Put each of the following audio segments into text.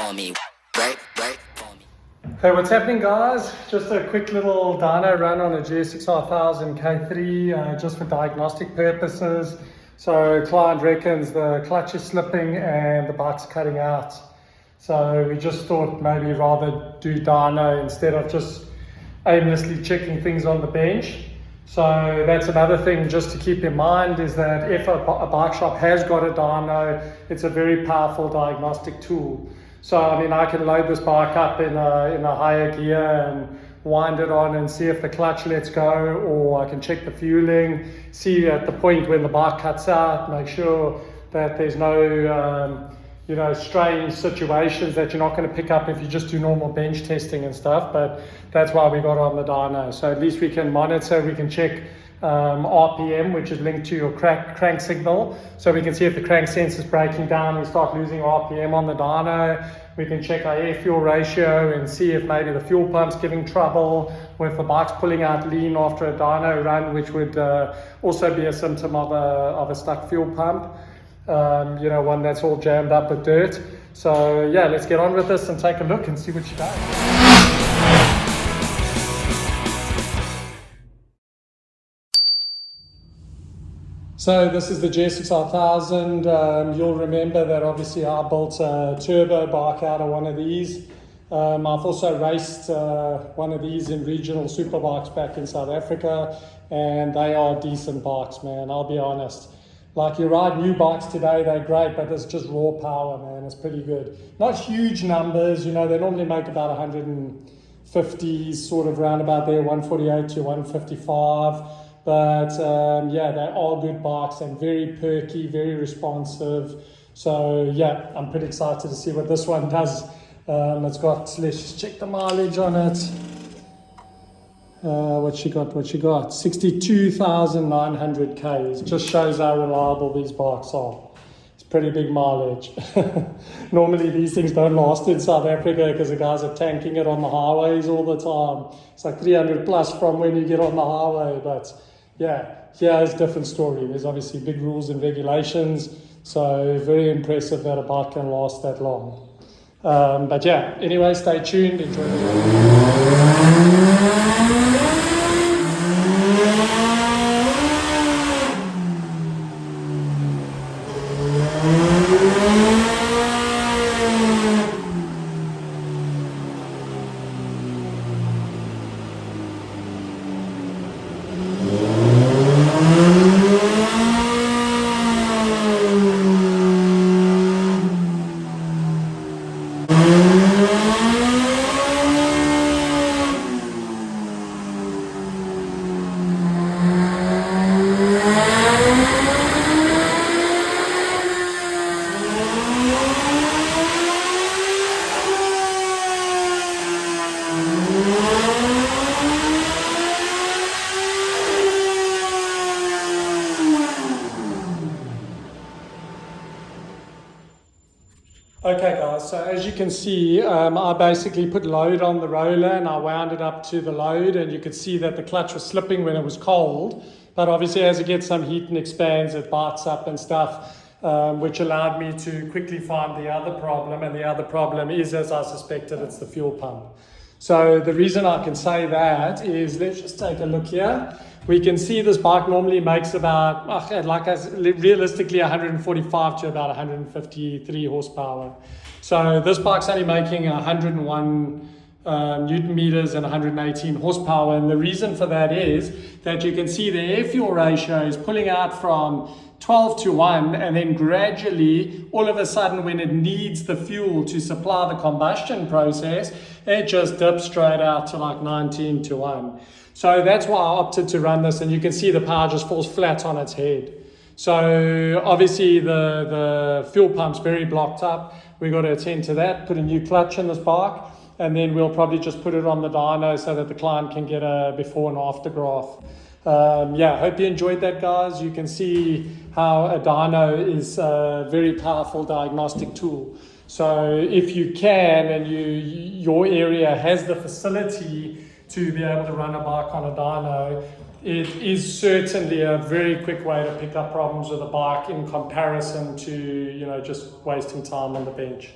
for me. Work for me. Hey, what's happening, guys? Just a quick little dyno run on a GSXR1000 K3 just for diagnostic purposes. So client reckons the clutch is slipping and the bike's cutting out. So we just thought maybe rather do dyno instead of just aimlessly checking things on the bench. So that's another thing just to keep in mind, is that if a bike shop has got a dyno, it's a very powerful diagnostic tool. So I mean, I can load this bike up in a higher gear and wind it on and see if the clutch lets go, or I can check the fueling, see at the point when the bike cuts out, make sure that there's no strange situations that you're not going to pick up if you just do normal bench testing and stuff. But that's why we got on the dyno. So at least we can monitor, we can check RPM, which is linked to your crank signal. So we can see if the crank sensor is breaking down, we start losing RPM on the dyno. We can check our air fuel ratio and see if maybe the fuel pump's giving trouble, or if the bike's pulling out lean after a dyno run, which would also be a symptom of a stuck fuel pump. One that's all jammed up with dirt. So yeah, let's get on with this and take a look and see what she does. So this is the GSXR1000. You'll remember that obviously I built a turbo bike out of one of these. I've also raced one of these in regional superbikes back in South Africa, and they are decent bikes, man, I'll be honest. Like, you ride new bikes today, they're great, but it's just raw power, man. It's pretty good. Not huge numbers, they normally make about 150, sort of roundabout there, 148 to 155. But yeah, they are good bikes and very perky, very responsive. So yeah, I'm pretty excited to see what this one does. Let's just check the mileage on it. What she got? 62,900 Ks. Just shows how reliable these bikes are. It's pretty big mileage. Normally these things don't last in South Africa because the guys are tanking it on the highways all the time. It's like 300 plus from when you get on the highway. But yeah, here is a different story. There's obviously big rules and regulations. So very impressive that a bike can last that long. But yeah, anyway, stay tuned. Enjoy the video. Okay guys, so as you can see, I basically put load on the roller and I wound it up to the load, and you could see that the clutch was slipping when it was cold, but obviously as it gets some heat and expands, it bites up and stuff, which allowed me to quickly find the other problem, and the other problem is, as I suspected, it's the fuel pump. So the reason I can say that is, let's just take a look here. We can see this bike normally makes about, realistically 145 to about 153 horsepower. So this bike's only making 101 Newton meters and 118 horsepower. And the reason for that is that you can see the air fuel ratio is pulling out from 12 to 1, and then gradually, all of a sudden, when it needs the fuel to supply the combustion process, it just dips straight out to like 19 to 1. So that's why I opted to run this, and you can see the power just falls flat on its head. So obviously the fuel pump's very blocked up. We've got to attend to that, put a new clutch in this bike, and then we'll probably just put it on the dyno so that the client can get a before and after graph. Yeah, hope you enjoyed that, guys. You can see how a dyno is a very powerful diagnostic tool. So if you can, and your area has the facility to be able to run a bike on a dyno, it is certainly a very quick way to pick up problems with a bike in comparison to, just wasting time on the bench.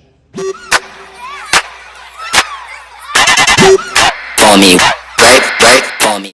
for me.